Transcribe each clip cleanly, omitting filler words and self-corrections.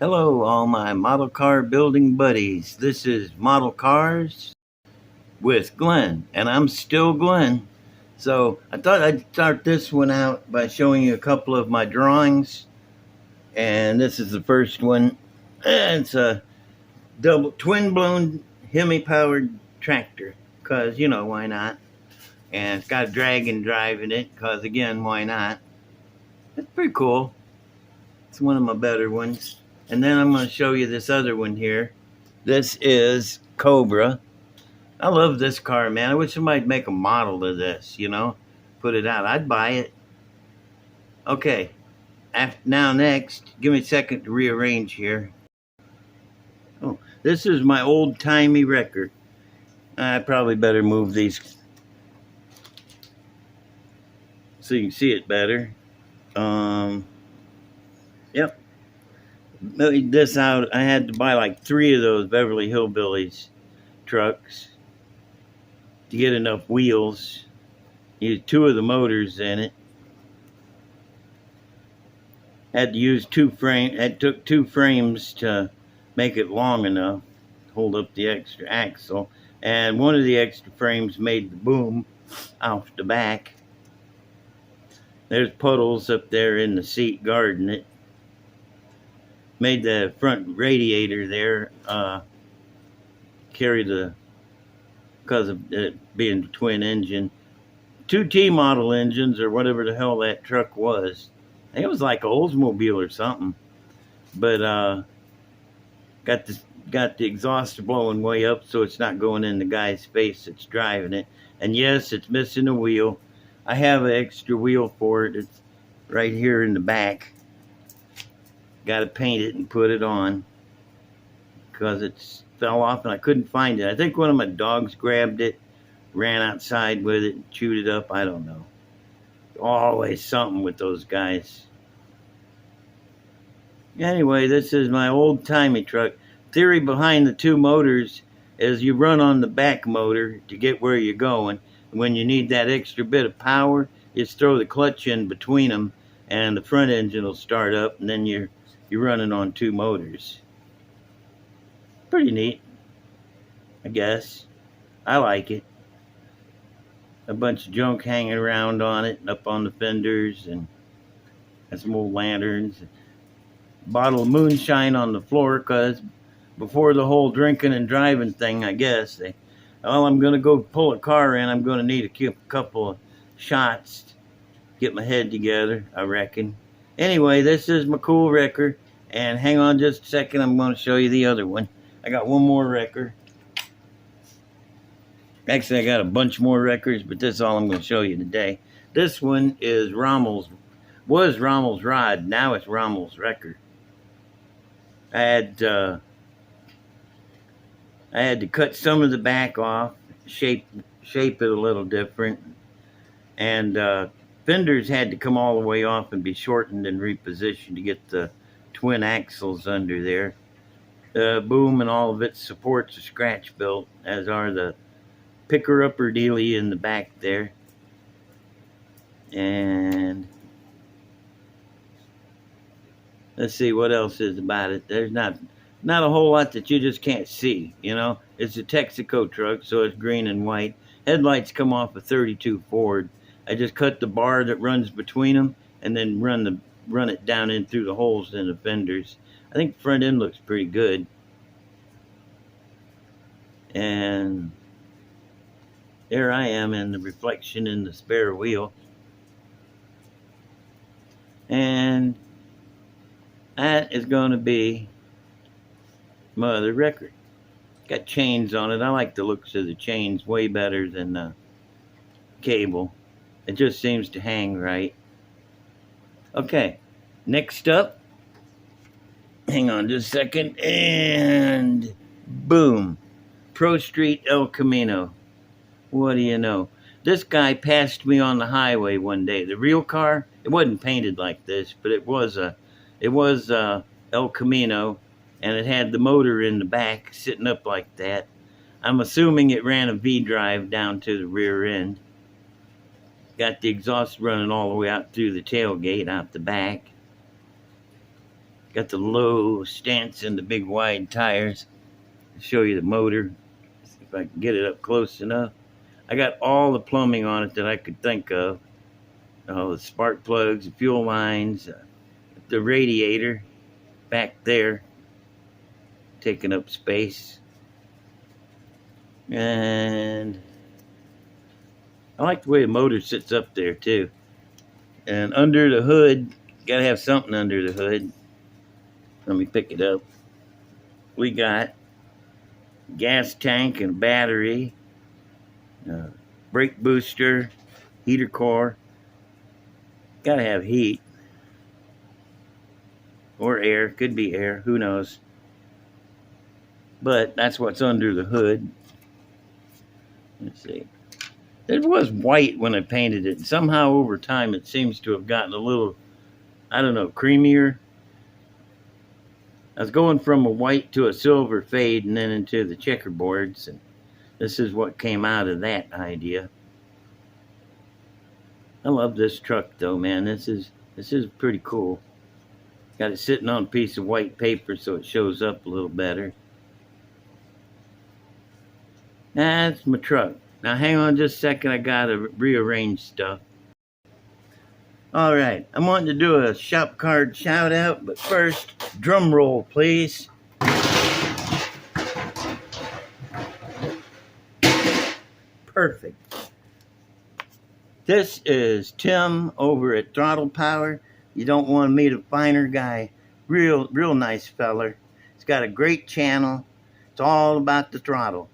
Hello, all my model car building buddies. This is Model Cars with Glenn, and I'm still Glenn. So I thought I'd start this one out by showing you a couple of my drawings. And this is the first one. It's a double twin blown Hemi powered tractor, because, why not? And it's got a dragon driving it, because, again, why not? It's pretty cool. It's one of my better ones. And then I'm going to show you this other one here. This is Cobra. I love this car, man. I wish somebody'd make a model of this, put it out. I'd buy it. Okay. Now next, give me a second to rearrange here. Oh, this is my old timey wrecker. I probably better move these so you can see it better. Yep. This out. I had to buy like 3 of those Beverly Hillbillies trucks to get enough wheels. Used 2 of the motors in it. Had to use 2 frames. It took 2 frames to make it long enough to hold up the extra axle, and one of the extra frames made the boom off the back. There's puddles up there in the seat guarding it. Made the front radiator there carry because of it being the twin engine. 2T model engines, or whatever the hell that truck was. I think it was like an Oldsmobile or something. But got the exhaust blowing way up so it's not going in the guy's face that's driving it. And yes, it's missing a wheel. I have an extra wheel for it. It's right here in the back. Got to paint it and put it on because it fell off and I couldn't find it. I think one of my dogs grabbed it, ran outside with it, and chewed it up. I don't know. Always something with those guys. Anyway, this is my old timey truck. Theory behind the 2 motors is you run on the back motor to get where you're going. When you need that extra bit of power, you just throw the clutch in between them and the front engine will start up, and then you're running on 2 motors. Pretty neat, I guess. I like it. A bunch of junk hanging around on it and up on the fenders, and some old lanterns. Bottle of moonshine on the floor, because before the whole drinking and driving thing, I guess, I'm going to go pull a car in. I'm going to need a couple of shots to get my head together, I reckon. Anyway, this is my cool wrecker, and hang on just a second. I'm going to show you the other one. I got one more wrecker. Actually, I got a bunch more wreckers, but this is all I'm going to show you today. This one is Rommel's. Was Rommel's rod. Now it's Rommel's wrecker. I had to cut some of the back off, shape it a little different, and fenders had to come all the way off and be shortened and repositioned to get the twin axles under there. The boom and all of its supports are scratch built, as are the picker-upper dealie in the back there. And let's see what else is about it. There's not a whole lot that you just can't see, It's a Texaco truck, so it's green and white. Headlights come off a 32 Ford. I just cut the bar that runs between them and then run it down in through the holes in the fenders. I think the front end looks pretty good. And there I am in the reflection in the spare wheel. And that is going to be my other record. Got chains on it. I like the looks of the chains way better than the cable. It just seems to hang right. Okay, next up. Hang on just a second. And boom. Pro Street El Camino. What do you know? This guy passed me on the highway one day. The real car, it wasn't painted like this, but it was El Camino, and it had the motor in the back sitting up like that. I'm assuming it ran a V-drive down to the rear end. Got the exhaust running all the way out through the tailgate, out the back. Got the low stance and the big wide tires. I'll show you the motor. See if I can get it up close enough. I got all the plumbing on it that I could think of. All the spark plugs, the fuel lines, the radiator back there, taking up space. And I like the way the motor sits up there too. And under the hood, gotta have something under the hood. Let me pick it up. We got gas tank and battery, brake booster, heater core. Gotta have heat or air, could be air, who knows. But that's what's under the hood. Let's see. It was white when I painted it. Somehow over time it seems to have gotten a little, I don't know, creamier. I was going from a white to a silver fade and then into the checkerboards, and this is what came out of that idea. I love this truck though, man. This is pretty cool. Got it sitting on a piece of white paper so it shows up a little better. That's my truck. Now hang on just a second, I gotta rearrange stuff. Alright, I'm wanting to do a shop card shout out, but first, drum roll please. Perfect. This is Tim over at Throttle Power. You don't want to meet a finer guy. Real nice feller. He's got a great channel. It's all about the throttle.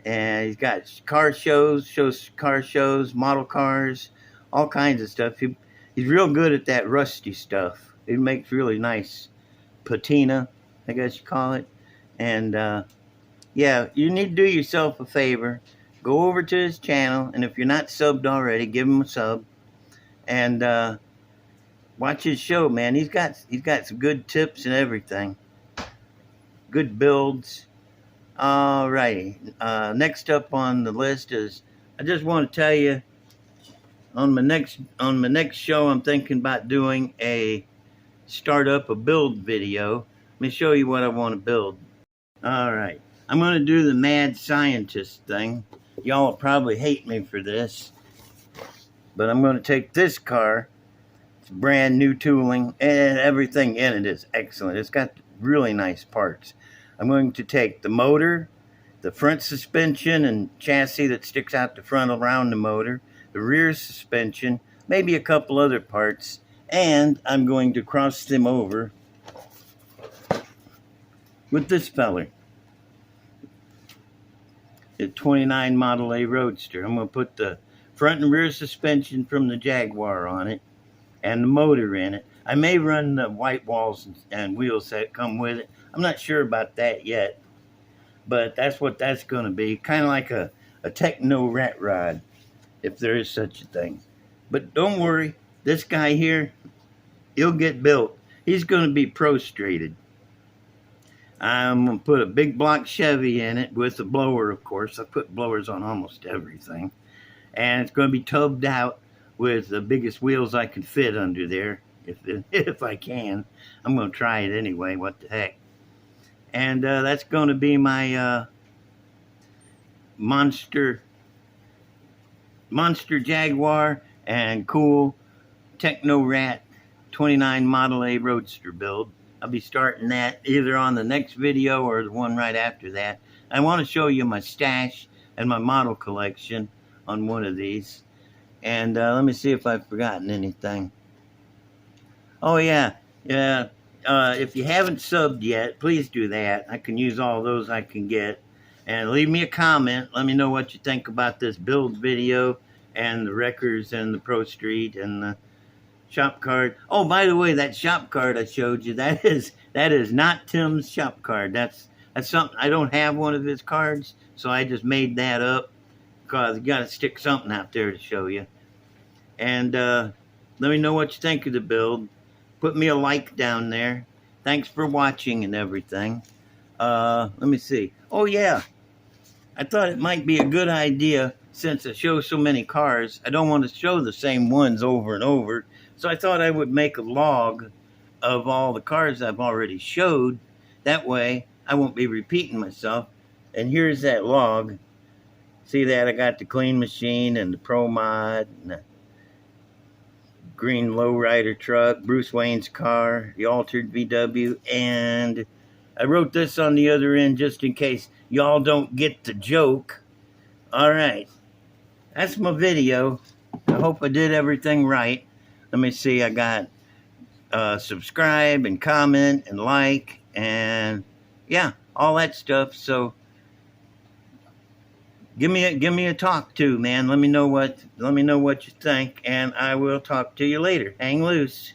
And he's got shows car shows, model cars, all kinds of stuff. He's real good at that rusty stuff. He makes really nice patina, I guess you call it. And yeah, you need to do yourself a favor. Go over to his channel, and if you're not subbed already, give him a sub. And watch his show, man. He's got some good tips and everything. Good builds. Alrighty. Next up on the list is, I just want to tell you, on my next show, I'm thinking about doing a start up a build video. Let me show you what I want to build. Alright. I'm going to do the mad scientist thing. Y'all will probably hate me for this, but I'm going to take this car. It's brand new tooling, and everything in it is excellent. It's got really nice parts. I'm going to take the motor, the front suspension and chassis that sticks out the front around the motor, the rear suspension, maybe a couple other parts, and I'm going to cross them over with this feller. The 29 Model A Roadster. I'm going to put the front and rear suspension from the Jaguar on it and the motor in it. I may run the white walls and wheels that come with it. I'm not sure about that yet, but that's what that's going to be. Kind of like a techno rat rod, if there is such a thing. But don't worry, this guy here, he'll get built. He's going to be prostrated. I'm going to put a big block Chevy in it with a blower, of course. I put blowers on almost everything. And it's going to be tubbed out with the biggest wheels I can fit under there, if I can. I'm going to try it anyway, what the heck. And that's going to be my monster Jaguar and cool Techno Rat 29 Model A Roadster build. I'll be starting that either on the next video or the one right after that. I want to show you my stash and my model collection on one of these. And let me see if I've forgotten anything. Oh yeah, if you haven't subbed yet, please do that. I can use all those I can get. And leave me a comment. Let me know what you think about this build video and the wreckers and the Pro Street and the shop card. Oh, by the way, that shop card I showed you, that is not Tim's shop card. That's something. I don't have one of his cards, so I just made that up because you got to stick something out there to show you. And let me know what you think of the build. Put me a like down there. Thanks for watching and everything. Let me see. Oh yeah, I thought it might be a good idea, since I show so many cars, I don't want to show the same ones over and over. So I thought I would make a log of all the cars I've already showed. That way I won't be repeating myself. And here's that log. See that? I got the clean machine and the Pro Mod and the green lowrider truck, Bruce Wayne's car, the altered VW, and I wrote this on the other end just in case y'all don't get the joke. All right, that's my video. I hope I did everything right. Let me see, I got subscribe and comment and like and yeah, all that stuff. So give me a talk too, man. Let me know what you think, and I will talk to you later. Hang loose.